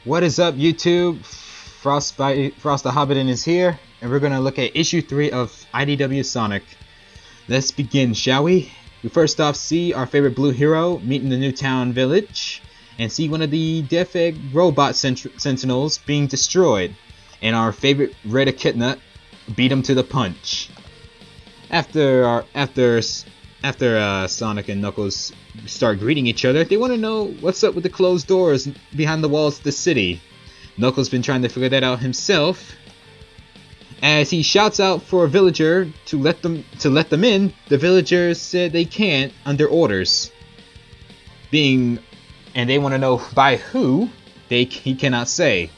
What is up, YouTube? Frost the Hobidon is here, and we're going to look at issue 3 of IDW Sonic. Let's begin, shall we? We first off see our favorite blue hero meet in the new town village, and see one of the Death Egg robot sentinels being destroyed, and our favorite Red Echidna beat him to the punch. After Sonic and Knuckles start greeting each other, they want to know what's up with the closed doors behind the walls of the city. Knuckles been trying to figure that out himself. As he shouts out for a villager to let them in, the villagers said they can't under orders. And they want to know by who, he cannot say.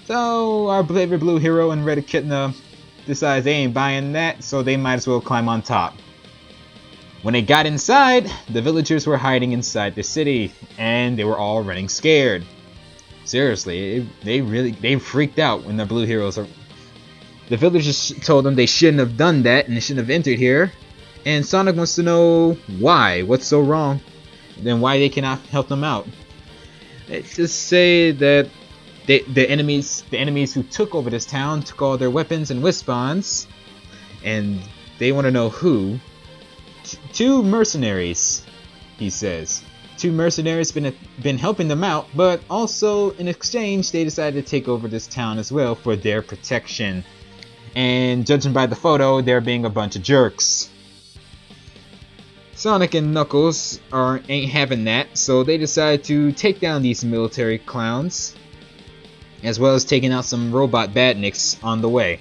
So our favorite blue hero and Red Echidna decides they ain't buying that, so they might as well climb on top. When they got inside, the villagers were hiding inside the city, and they were all running scared. Seriously, they freaked out when the blue heroes are. The villagers told them they shouldn't have done that and they shouldn't have entered here. And Sonic wants to know why, what's so wrong, then why they cannot help them out. Let's just say that the enemies who took over this town took all their weapons and Wispons, and they want to know who. Two mercenaries, he says. Two mercenaries been helping them out, but also in exchange they decided to take over this town as well for their protection. And judging by the photo, they're being a bunch of jerks. Sonic and Knuckles ain't having that, so they decide to take down these military clowns, as well as taking out some robot badniks on the way.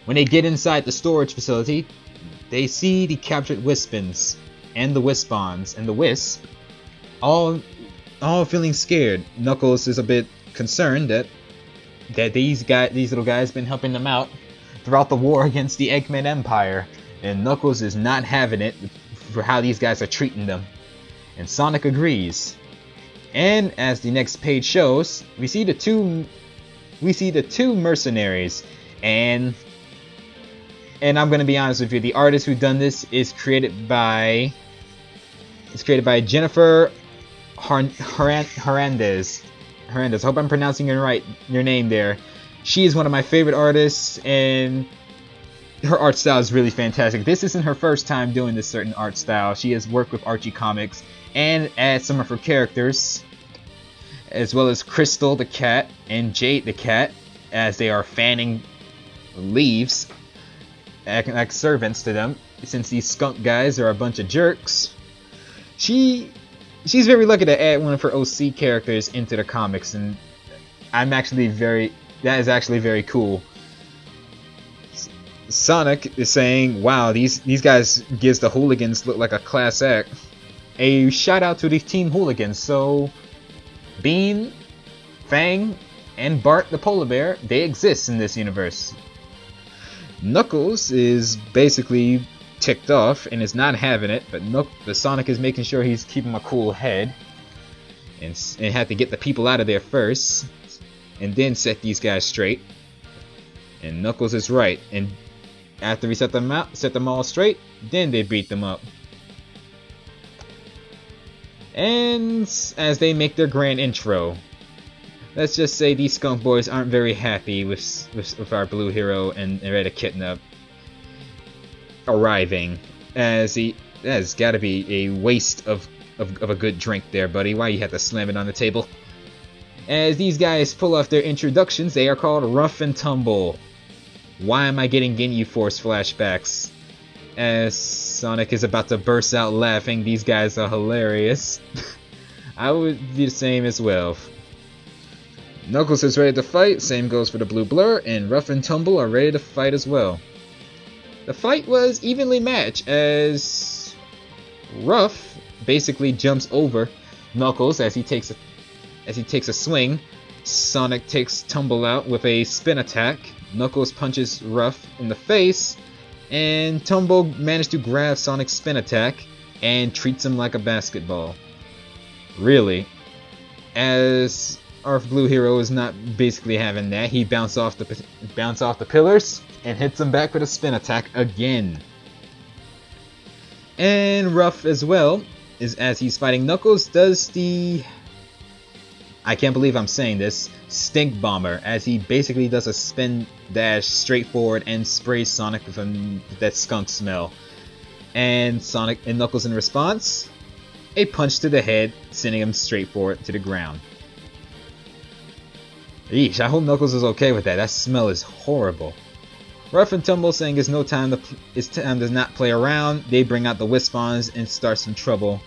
When they get inside the storage facility, they see the captured Wispons and the Wispons and the Wisp all feeling scared. Knuckles is a bit concerned that these little guys been helping them out throughout the war against the Eggman Empire, and Knuckles is not having it for how these guys are treating them. And Sonic agrees. And as the next page shows, we see the two mercenaries, and I'm gonna be honest with you, the artist who done this is created by Jennifer Hernandez. I hope I'm pronouncing your name there. She is one of my favorite artists, and her art style is really fantastic. This isn't her first time doing this certain art style. She has worked with Archie Comics and added some of her characters, as well as Crystal the cat and Jade the cat, as they are fanning leaves, acting like servants to them, since these skunk guys are a bunch of jerks. She's very lucky to add one of her OC characters into the comics, and that is actually very cool. Sonic is saying, wow, these guys gives the hooligans look like a class act. A shout out to the Team Hooligans. So Bean, Fang, and Bart the polar bear, they exist in this universe. Knuckles is basically ticked off and is not having it, but Sonic is making sure he's keeping a cool head and had to get the people out of there first and then set these guys straight. And Knuckles is right, and after we set them all straight, then they beat them up. And as they make their grand intro, let's just say these skunk boys aren't very happy with our blue hero and Red Echidna arriving, as that's gotta be a waste of a good drink there, buddy. Why you have to slam it on the table? As these guys pull off their introductions, they are called Rough and Tumble. Why am I getting Ginyu Force flashbacks? As Sonic is about to burst out laughing, these guys are hilarious. I would be the same as well. Knuckles is ready to fight, same goes for the Blue Blur, and Rough and Tumble are ready to fight as well. The fight was evenly matched, as Rough basically jumps over Knuckles as he takes a swing. Sonic takes Tumble out with a spin attack. Knuckles punches Rough in the face, and Tumble managed to grab Sonic's spin attack and treats him like a basketball. Really, as our blue hero is not basically having that. He bounced off the pillars and hits him back with a spin attack again. And Rough as well, as he's fighting Knuckles, does the I can't believe I'm saying this, Stink Bomber, as he basically does a spin dash straight forward and sprays Sonic with that skunk smell. And Knuckles in response, a punch to the head, sending him straight forward to the ground. Yeesh, I hope Knuckles is okay with that. That smell is horrible. Rough and Tumble saying it's time to not play around. They bring out the Wispons and start some trouble.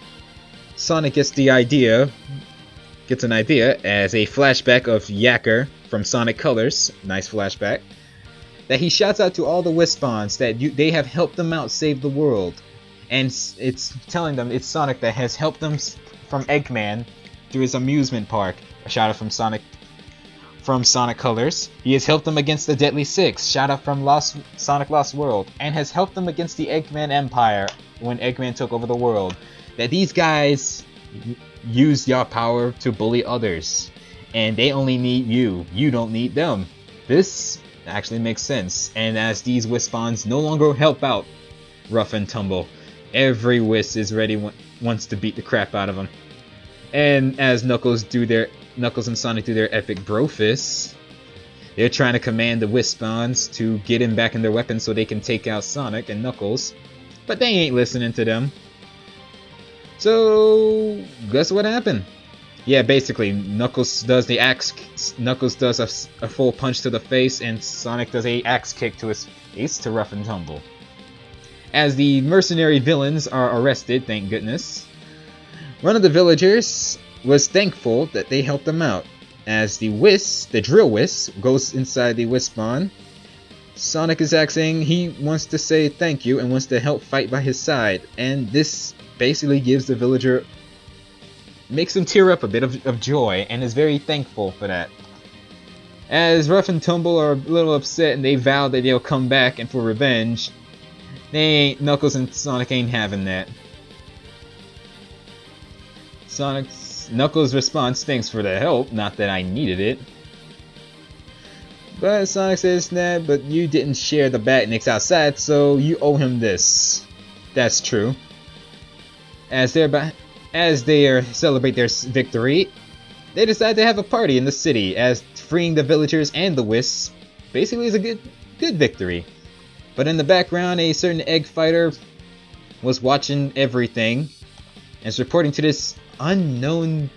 Sonic gets an idea as a flashback of Yacker from Sonic Colors, nice flashback, that he shouts out to all the Wispons that they have helped them out save the world. And it's telling them it's Sonic that has helped them from Eggman through his amusement park. A shout out from Sonic Colors. He has helped them against the Deadly Six, shout out from Sonic Lost World, and has helped them against the Eggman Empire when Eggman took over the world. That these guys use your power to bully others, and they only need you. You don't need them. This actually makes sense. And as these Wispons no longer help out Rough and Tumble, every Wisp is ready, wants to beat the crap out of them. And as Knuckles and Sonic do their epic bro fists, they're trying to command the Wispons to get him back in their weapons so they can take out Sonic and Knuckles, but they ain't listening to them. So, guess what happened? Yeah, basically, Knuckles does a full punch to the face, and Sonic does a axe kick to his face to Rough and Tumble. As the mercenary villains are arrested, thank goodness, one of the villagers was thankful that they helped them out. As the Drill Wisp, goes inside the Wispon, Sonic is asking he wants to say thank you and wants to help fight by his side, and this basically gives the villager, makes him tear up a bit of joy, and is very thankful for that. As Rough and Tumble are a little upset and they vow that they'll come back and for revenge, Knuckles and Sonic ain't having that. Knuckles' response, thanks for the help, not that I needed it. But Sonic says, nah, but you didn't share the Batniks outside, so you owe him this. That's true. As they celebrate their victory, they decide to have a party in the city, as freeing the villagers and the Wisps basically is a good victory. But in the background, a certain egg fighter was watching everything and is reporting to this unknown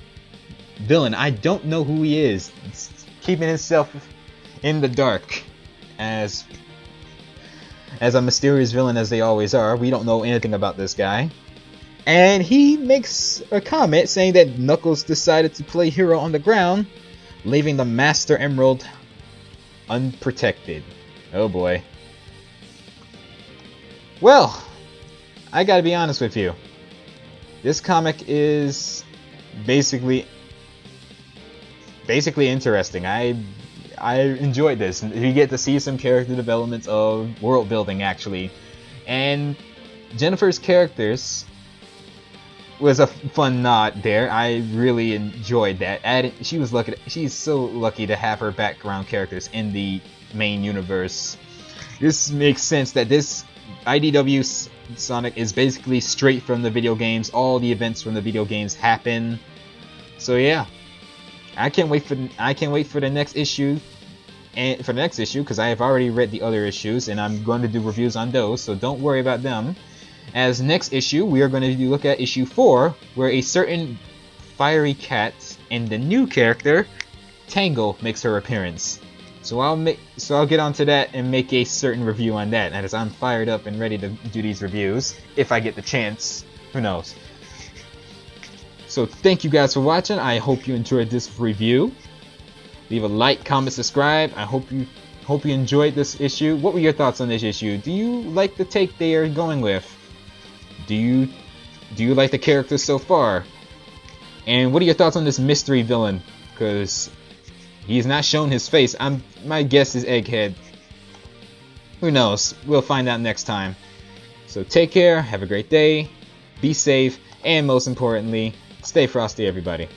villain. I don't know who he is. It's keeping himself in the dark as a mysterious villain as they always are. We don't know anything about this guy. And he makes a comment saying that Knuckles decided to play hero on the ground, leaving the Master Emerald unprotected. Oh boy. Well, I gotta be honest with you. This comic is basically interesting. I enjoyed this. You get to see some character developments of world building actually, and Jennifer's characters was a fun nod there. I really enjoyed that. She's so lucky to have her background characters in the main universe. This makes sense that this IDW Sonic is basically straight from the video games. All the events from the video games happen. So yeah, I can't wait for the next issue. And for the next issue, because I have already read the other issues, and I'm going to do reviews on those, so don't worry about them. As next issue, we are going to look at issue 4, where a certain fiery cat and the new character Tangle makes her appearance. So I'll get onto that and make a certain review on that, as I'm fired up and ready to do these reviews if I get the chance. Who knows? So thank you guys for watching. I hope you enjoyed this review. Leave a like, comment, subscribe. I hope you enjoyed this issue. What were your thoughts on this issue? Do you like the take they are going with? Do you like the characters so far? And what are your thoughts on this mystery villain? Because he's not shown his face. My guess is Egghead. Who knows? We'll find out next time. So take care, have a great day, be safe, and most importantly, stay frosty, everybody.